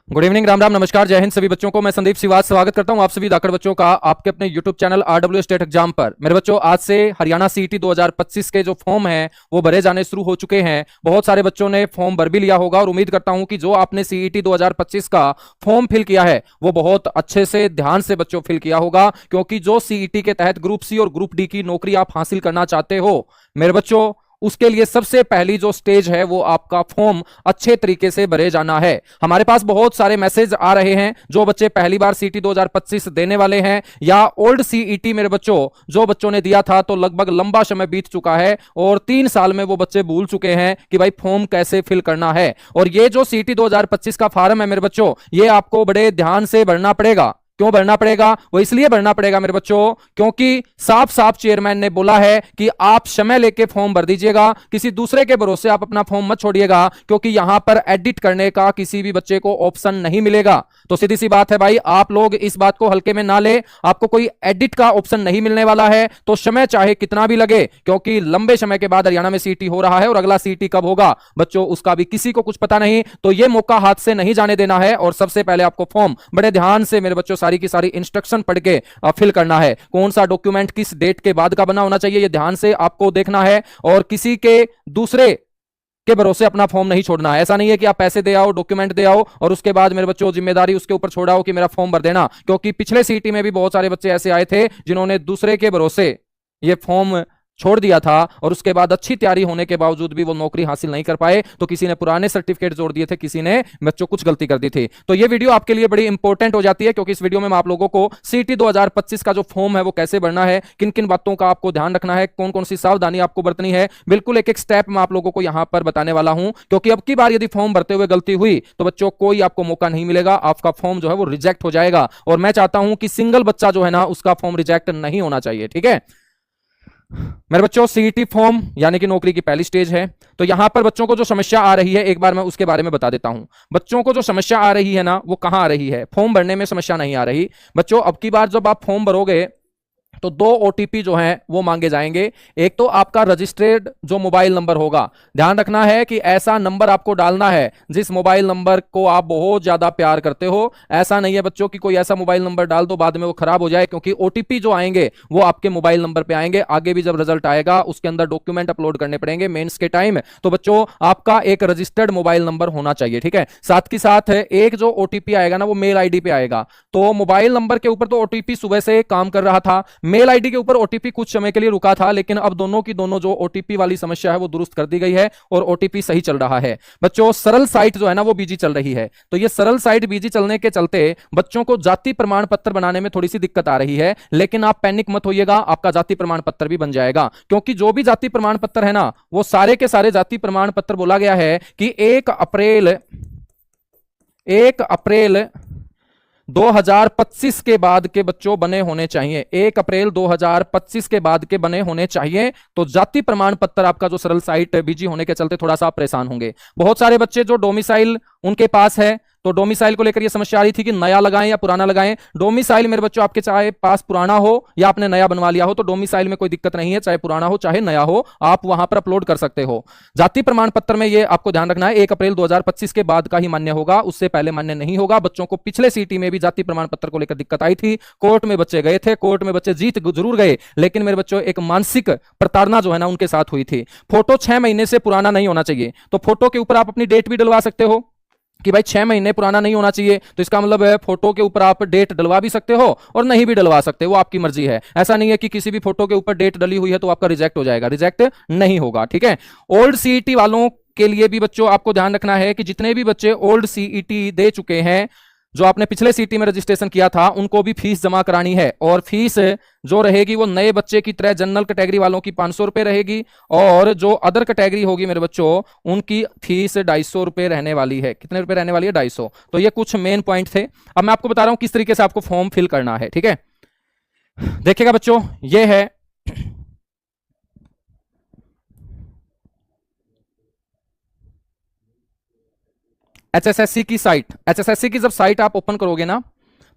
Good evening, Ram Ram, नमस्कार, जय हिंद सभी बच्चों को। मैं संदीप श्रीवास्तव स्वागत करता हूं आप सभी धाकड़ बच्चों का आपके अपने YouTube channel RW state exam पर। मेरे बच्चों, आज से हरियाणा सीईटी 2025 के जो फॉर्म हैं वो भरे जाने शुरू हो चुके हैं। बहुत सारे बच्चों ने फॉर्म भर भी लिया होगा और उम्मीद करता हूं कि जो आपने सीईटी 2025 का फॉर्म फिल किया है वो बहुत अच्छे से ध्यान से बच्चों फिल किया होगा, क्योंकि जो सीईटी के तहत ग्रुप सी और ग्रुप डी की नौकरी आप हासिल करना चाहते हो मेरे बच्चों, उसके लिए सबसे पहली जो स्टेज है वो आपका फॉर्म अच्छे तरीके से भरे जाना है। हमारे पास बहुत सारे मैसेज आ रहे हैं जो बच्चे पहली बार सीईटी 2025 देने वाले हैं या ओल्ड सीईटी मेरे बच्चों जो बच्चों ने दिया था तो लगभग लंबा समय बीत चुका है और 3 साल में वो बच्चे भूल चुके हैं कि भाई फॉर्म कैसे फिल करना है। और ये जो सीईटी 2025 का फॉर्म है मेरे बच्चों, ये आपको बड़े ध्यान से भरना पड़ेगा। क्यों भरना पड़ेगा? वो इसलिए भरना पड़ेगा मेरे बच्चों क्योंकि साफ साफ चेयरमैन ने बोला है कि आप समय लेके फॉर्म भर दीजिएगा, किसी दूसरे के भरोसे आप अपना फॉर्म मत छोड़िएगा, क्योंकि यहां पर एडिट करने का किसी भी बच्चे को ऑप्शन नहीं मिलेगा। तो सीधी सी बात है भाई, आप लोग इस बात को हल्के में ना ले, आपको कोई एडिट का ऑप्शन नहीं मिलने वाला है। तो समय चाहे कितना भी लगे, क्योंकि लंबे समय के बाद हरियाणा में सीईटी हो रहा है और अगला सीईटी कब होगा बच्चों उसका भी किसी को कुछ पता नहीं। तो यह मौका हाथ से नहीं जाने देना है और सबसे पहले आपको फॉर्म बड़े ध्यान से मेरे बच्चों सारी की सारी इंस्ट्रक्शन पढ़ के फिल करना है। कौन सा डॉक्यूमेंट किस डेट के बाद का बना होना चाहिए ये ध्यान से आपको देखना है और किसी के दूसरे के भरोसे अपना फॉर्म नहीं छोड़ना है। ऐसा नहीं है कि आप पैसे दे आओ, डॉक्यूमेंट दे आओ और उसके बाद मेरे बच्चों जिम्मेदारी उसके ऊपर छोड़ाओ कि मेरा फॉर्म भर देना, क्योंकि पिछले सीईटी में भी बहुत सारे बच्चे ऐसे आए थे जिन्होंने दूसरे के भरोसे ये फॉर्म छोड़ दिया था और उसके बाद अच्छी तैयारी होने के बावजूद भी वो नौकरी हासिल नहीं कर पाए। तो किसी ने पुराने सर्टिफिकेट जोड़ दिए थे, किसी ने बच्चों कुछ गलती कर दी थी। तो ये वीडियो आपके लिए बड़ी इंपॉर्टेंट हो जाती है, क्योंकि इस वीडियो में मैं आप लोगों को सीईटी 2025 का जो फॉर्म है वो कैसे भरना है, किन किन बातों का आपको ध्यान रखना है, कौन कौन सी सावधानी आपको बरतनी है, बिल्कुल एक एक स्टेप मैं आप लोगों को यहां पर बताने वाला हूं। क्योंकि अब की बार यदि फॉर्म भरते हुए गलती हुई तो बच्चों कोई आपको मौका नहीं मिलेगा, आपका फॉर्म जो है वो रिजेक्ट हो जाएगा। और मैं चाहता हूं कि सिंगल बच्चा जो है ना उसका फॉर्म रिजेक्ट नहीं होना चाहिए। ठीक है मेरे बच्चों, सीईटी फॉर्म यानी कि नौकरी की पहली स्टेज है। तो यहां पर बच्चों को जो समस्या आ रही है एक बार मैं उसके बारे में बता देता हूं। बच्चों को जो समस्या आ रही है ना वो कहां आ रही है? फॉर्म भरने में समस्या नहीं आ रही बच्चों। अब की बार जब आप फॉर्म भरोगे तो 2 ओटीपी जो हैं वो मांगे जाएंगे। एक तो आपका रजिस्टर्ड जो मोबाइल नंबर होगा, ध्यान रखना है कि ऐसा नंबर आपको डालना है जिस मोबाइल नंबर को आप बहुत ज्यादा प्यार करते हो। ऐसा नहीं है बच्चों कि कोई ऐसा मोबाइल नंबर डाल दो बाद में वो खराब हो जाए, क्योंकि ओटीपी जो आएंगे वो आपके मोबाइल नंबर पे आएंगे। आगे भी जब रिजल्ट आएगा उसके अंदर डॉक्यूमेंट अपलोड करने पड़ेंगे मेंस के टाइम। तो बच्चों आपका एक रजिस्टर्ड मोबाइल नंबर होना चाहिए। ठीक है, साथ ही साथ एक जो ओटीपी आएगा ना वो मेल आईडी पे आएगा। तो मोबाइल नंबर के ऊपर तो ओटीपी सुबह से काम कर रहा था, मेल आईडी के ऊपर ओटीपी कुछ समय के लिए रुका था, लेकिन अब दोनों की दोनों जो ओटीपी वाली समस्या है वो दुरुस्त कर दी गई है और ओटीपी सही चल रहा है। बच्चों, सरल साइट जो है ना वो बिजी चल रही है। तो ये सरल साइट बिजी चलने के चलते बच्चों को जाति प्रमाण पत्र बनाने में थोड़ी सी दिक्कत आ रही है, लेकिन आप पैनिक मत होइएगा, आपका जाति प्रमाण पत्र भी बन जाएगा। क्योंकि जो भी जाति प्रमाण पत्र है ना वो सारे के सारे जाति प्रमाण पत्र बोला गया है कि 1 अप्रैल 2025 के बाद के बच्चों बने होने चाहिए। 1 अप्रैल 2025 के बाद के बने होने चाहिए। तो जाति प्रमाण पत्र आपका जो सरल साइट बिजी होने के चलते थोड़ा सा परेशान होंगे। बहुत सारे बच्चे जो डोमिसाइल उनके पास है, तो डोमिसाइल को लेकर ये समस्या आ रही थी कि नया लगाएं या पुराना लगाएं। डोमिसाइल मेरे बच्चों आपके चाहे पास पुराना हो या आपने नया बनवा लिया हो तो डोमिसाइल में कोई दिक्कत नहीं है, चाहे पुराना हो चाहे नया हो, आप वहां पर अपलोड कर सकते हो। जाति प्रमाण पत्र में ये आपको ध्यान रखना है 1 अप्रैल 2025 के बाद का ही मान्य होगा, उससे पहले मान्य नहीं होगा। बच्चों को पिछले सीटी में भी जाति प्रमाण पत्र को लेकर दिक्कत आई थी, कोर्ट में बच्चे गए थे, कोर्ट में बच्चे जीत जरूर गए, लेकिन मेरे बच्चों एक मानसिक प्रताड़ना जो है ना उनके साथ हुई थी। फोटो 6 महीने से पुराना नहीं होना चाहिए। तो फोटो के ऊपर आप अपनी डेट भी डलवा सकते हो कि भाई 6 महीने पुराना नहीं होना चाहिए। तो इसका मतलब है फोटो के ऊपर आप डेट डलवा भी सकते हो और नहीं भी डलवा सकते, वो आपकी मर्जी है। ऐसा नहीं है कि किसी भी फोटो के ऊपर डेट डली हुई है तो आपका रिजेक्ट हो जाएगा, रिजेक्ट नहीं होगा। ठीक है, ओल्ड सीईटी वालों के लिए भी बच्चों आपको ध्यान रखना है कि जितने भी बच्चे ओल्ड सीईटी दे चुके हैं, जो आपने पिछले सीटी में रजिस्ट्रेशन किया था, उनको भी फीस जमा करानी है। और फीस जो रहेगी वो नए बच्चे की तरह जनरल कैटेगरी वालों की 500 रुपए रहेगी और जो अदर कैटेगरी होगी मेरे बच्चों उनकी फीस 250 रुपए रहने वाली है। कितने रुपए रहने वाली है? 250। तो ये कुछ मेन पॉइंट थे। अब मैं आपको बता रहा हूं किस तरीके से आपको फॉर्म फिल करना है। ठीक है, देखिएगा बच्चों, ये है एचएसएससी की साइट। एचएसएससी की जब साइट आप ओपन करोगे ना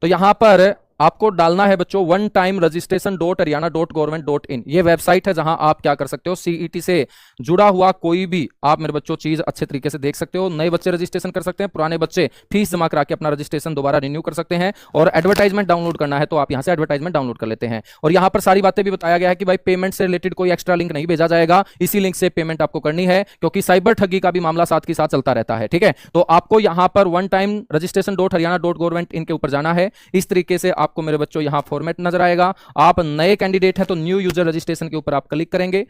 तो यहां पर आपको डालना है बच्चों oneTimeRegistration.haryana.government.in। ये वेबसाइट है जहां आप क्या कर सकते हो, सीईटी से जुड़ा हुआ कोई भी आप मेरे बच्चों चीज अच्छे तरीके से देख सकते हो। नए बच्चे रजिस्ट्रेशन कर सकते हैं, पुराने बच्चे फीस जमा करा के अपना रजिस्ट्रेशन दोबारा रिन्यू कर सकते हैं। और एडवर्टाइजमेंट डाउनलोड करना है तो आप यहां से एडवर्टाइजमेंट डाउनलोड कर लेते हैं। और यहां पर सारी बातें भी बताया गया है कि भाई पेमेंट से रिलेटेड कोई एक्स्ट्रा लिंक नहीं भेजा जाएगा, इसी लिंक से पेमेंट आपको करनी है, क्योंकि साइबर ठगी का भी मामला साथ के साथ चलता रहता है। ठीक है, तो आपको यहां पर oneTimeRegistration.haryana.government.in के ऊपर जाना है। इस तरीके से आपको मेरे बच्चों यहां फॉर्मेट नजर आएगा। आप नए कैंडिडेट है तो न्यू यूजर रजिस्ट्रेशन के ऊपर आप क्लिक करेंगे।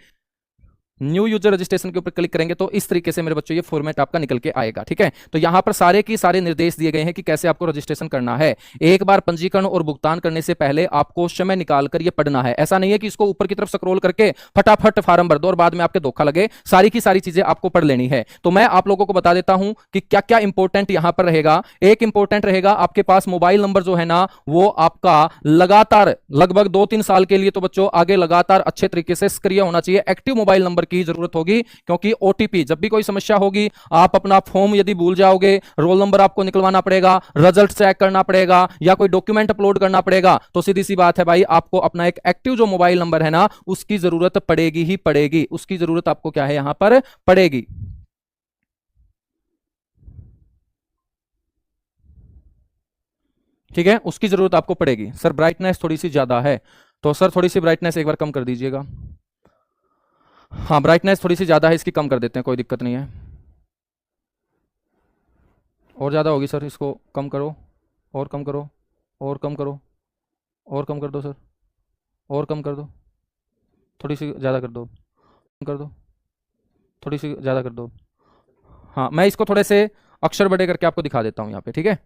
न्यू यूजर रजिस्ट्रेशन के ऊपर क्लिक करेंगे तो इस तरीके से मेरे बच्चों ये फॉर्मेट आपका निकल के आएगा। ठीक है, तो यहां पर सारे की सारे निर्देश दिए गए हैं कि कैसे आपको रजिस्ट्रेशन करना है। एक बार पंजीकरण और भुगतान करने से पहले आपको समय निकालकर ये पढ़ना है। ऐसा नहीं है कि इसको ऊपर की तरफ स्क्रॉल करके फटाफट फॉर्म भर दो और बाद में आपके धोखा लगे। सारी की सारी चीजें आपको पढ़ लेनी है। तो मैं आप लोगों को बता देता हूं कि क्या क्या इंपॉर्टेंट यहां पर रहेगा। एक इंपॉर्टेंट रहेगा, आपके पास मोबाइल नंबर जो है ना वो आपका लगातार लगभग 2-3 साल के लिए तो बच्चों आगे लगातार अच्छे तरीके से सक्रिय होना चाहिए। एक्टिव मोबाइल नंबर की जरूरत होगी, क्योंकि ओटीपी जब भी कोई समस्या होगी, आप अपना फॉर्म यदि भूल जाओगे, रोल नंबर आपको निकलवाना पड़ेगा, रिजल्ट चेक करना पड़ेगा या कोई डॉक्यूमेंट अपलोड करना पड़ेगा, तो सीधी सी बात है भाई आपको अपना एक एक्टिव जो मोबाइल नंबर है ना उसकी जरूरत पड़ेगी ही पड़ेगी। उसकी जरूरत आपको क्या है यहां पर पड़ेगी। ठीक है, उसकी जरूरत आपको पड़ेगी। सर ब्राइटनेस थोड़ी सी ज्यादा है, तो सर थोड़ी सी ब्राइटनेस एक बार कम कर दीजिएगा। हाँ ब्राइटनेस थोड़ी सी ज़्यादा है, इसकी कम कर देते हैं, कोई दिक्कत नहीं है। और ज़्यादा होगी सर, इसको कम करो, और कम करो, और कम करो, और कम कर दो सर, और कम कर दो, थोड़ी सी ज़्यादा कर दो, कम कर दो, थोड़ी सी ज़्यादा कर दो। हाँ मैं इसको थोड़े से अक्षर बड़े करके आपको दिखा देता हूँ यहाँ पे। ठीक है,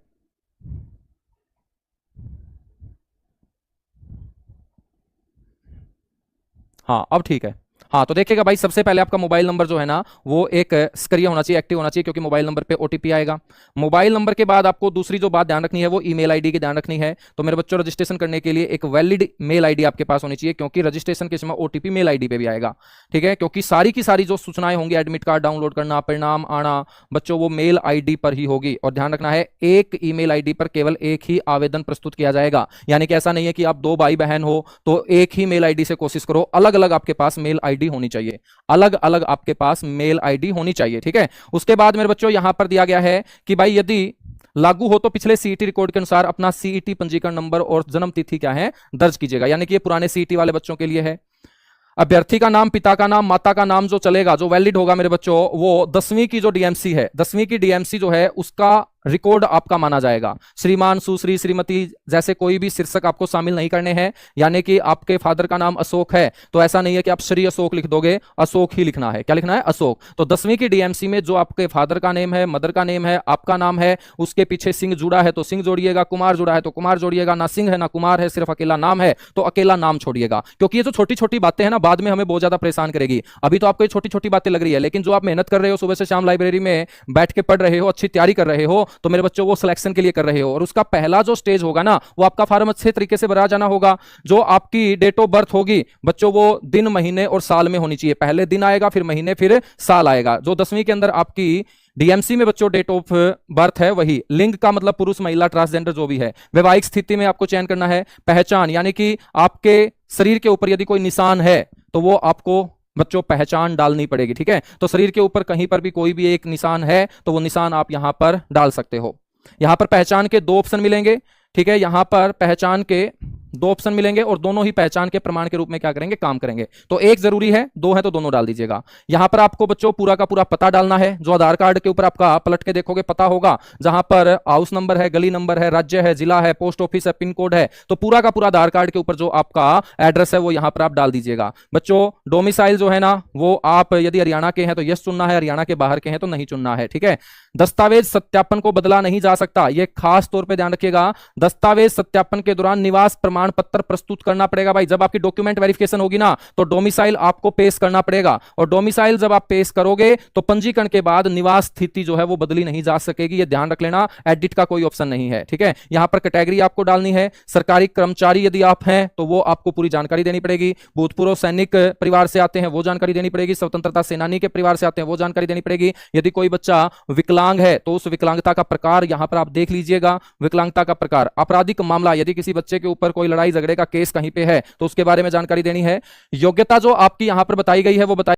हाँ अब ठीक है। हाँ तो देखिएगा भाई, सबसे पहले आपका मोबाइल नंबर जो है ना वो एक सक्रिय होना चाहिए, एक्टिव होना चाहिए, क्योंकि मोबाइल नंबर पे ओटीपी आएगा। मोबाइल नंबर के बाद आपको दूसरी जो बात ध्यान रखनी है वो ईमेल आईडी की ध्यान रखनी है। तो मेरे बच्चों रजिस्ट्रेशन करने के लिए एक वैलिड मेल आईडी आपके पास होनी चाहिए, क्योंकि रजिस्ट्रेशन के समय ओटीपी मेल आईडी पे भी आएगा। ठीक है, क्योंकि सारी की सारी जो सूचनाएं होंगी, एडमिट कार्ड डाउनलोड करना, परिणाम आना, बच्चों वो मेल आईडी पर ही होगी। और ध्यान रखना है एक ईमेल आईडी पर केवल एक ही आवेदन प्रस्तुत किया जाएगा। यानी कि ऐसा नहीं है कि आप 2 भाई बहन हो तो एक ही मेल आईडी से कोशिश करो, अलग अलग आपके पास मेल आईडी होनी चाहिए, अलग अलग आपके पास मेल आईडी होनी चाहिए। ठीक है, उसके बाद मेरे बच्चों यहां पर दिया गया है कि भाई यदि लागू हो तो पिछले सीईटी रिकॉर्ड के अनुसार अपना सीईटी पंजीकरण नंबर और जन्म तिथि क्या है दर्ज कीजिएगा। यानी कि ये पुराने सीईटी वाले बच्चों के लिए है। अभ्यर्थी का नाम, पिता का नाम, माता का नाम जो चलेगा, जो वैलिड होगा मेरे बच्चों, वो 10वीं की जो डीएमसी है, 10वीं की डीएमसी जो है उसका रिकॉर्ड आपका माना जाएगा। श्रीमान, सुश्री, श्रीमती जैसे कोई भी शीर्षक आपको शामिल नहीं करने हैं। यानी कि आपके फादर का नाम अशोक है तो ऐसा नहीं है कि आप श्री अशोक लिख दोगे, अशोक ही लिखना है। क्या लिखना है? अशोक। तो 10वीं की डीएमसी में जो आपके फादर का नेम है, मदर का नेम है, आपका नाम है, उसके पीछे सिंह जुड़ा है तो सिंह जोड़िएगा, कुमार जुड़ा है तो कुमार जोड़िएगा, ना सिंह है ना कुमार है, सिर्फ अकेला नाम है तो अकेला नाम छोड़िएगा। क्योंकि ये जो छोटी छोटी बातें हैं ना बाद में हमें बहुत ज्यादा परेशान करेगी। अभी तो आपको ये छोटी छोटी बातें लग रही है, लेकिन जो आप मेहनत कर रहे हो, सुबह से शाम लाइब्रेरी में बैठ के पढ़ रहे हो, अच्छी तैयारी कर रहे हो, तो मेरे बच्चों वो सिलेक्शन के लिए कर रहे हो। और उसका पहला जो स्टेज होगा ना वो आपका फॉर्म अच्छे तरीके से भरा जाना होगा। जो आपकी डेट ऑफ बर्थ होगी बच्चों वो दिन, महीने और साल में होनी चाहिए। पहले दिन आएगा, फिर महीने, फिर साल आएगा। जो 10वीं के अंदर आपकी डीएमसी में बच्चों डेट ऑफ बर्थ है वही। लिंग का मतलब पुरुष, महिला, ट्रांसजेंडर जो भी है। वैवाहिक स्थिति में आपको चयन करना है। पहचान यानी कि आपके शरीर के ऊपर यदि कोई निशान है तो वो आपको बच्चों पहचान डालनी पड़ेगी। ठीक है, तो शरीर के ऊपर कहीं पर भी कोई भी एक निशान है तो वो निशान आप यहां पर डाल सकते हो। यहां पर पहचान के 2 ऑप्शन मिलेंगे। ठीक है, यहां पर पहचान के 2 ऑप्शन मिलेंगे और दोनों ही पहचान के प्रमाण के रूप में क्या करेंगे, काम करेंगे। तो एक जरूरी है, 2 है तो दोनों डाल दीजिएगा। यहां पर आपको बच्चों पूरा का पूरा पता डालना है। जो आधार कार्ड के ऊपर आपका पलट के देखोगे पता होगा, जहां पर हाउस नंबर है, गली नंबर है, राज्य है, जिला है, पोस्ट ऑफिस है, पिन कोड है, तो पूरा का पूरा आधार कार्ड के ऊपर जो आपका एड्रेस है वो यहां पर आप डाल दीजिएगा। बच्चों डोमिसाइल जो है ना वो आप यदि हरियाणा के हैं तो यस चुनना है, हरियाणा के बाहर के हैं तो नहीं चुनना है। ठीक है, दस्तावेज सत्यापन को बदला नहीं जा सकता, यह खास तौर पर ध्यान रखिएगा। दस्तावेज सत्यापन के दौरान निवास प्रमाण प्रमाण पत्र प्रस्तुत करना पड़ेगा। भाई जब आपकी डॉक्यूमेंट वेरिफिकेशन होगी ना तो डोमिसाइल आपको पेश करना पड़ेगा, और डोमिसाइल जब आप पेश करोगे तो पंजीकरण के बाद निवास स्थिति जो है वो बदली नहीं जा सकेगी। ये ध्यान रख लेना, एडिट का कोई ऑप्शन नहीं है। ठीक है, यहां पर कैटेगरी आपको डालनी है। सरकारी कर्मचारी यदि आप हैं तो वो आपको पूरी जानकारी देनी पड़ेगी। भूतपूर्व सैनिक परिवार से आते हैं वो जानकारी देनी पड़ेगी। स्वतंत्रता सेनानी के परिवार से आते हैं वो जानकारी देनी पड़ेगी। यदि कोई बच्चा विकलांग है तो उस विकलांगता का प्रकार यहां पर आप देख लीजिएगा। विकलांगता का प्रकार, आपराधिक मामला, यदि किसी बच्चे के ऊपर कोई लड़ाई झगड़े का केस कहीं पे है तो उसके बारे में जानकारी देनी है। योग्यता जो आपकी यहां पर बताई गई है वो बताई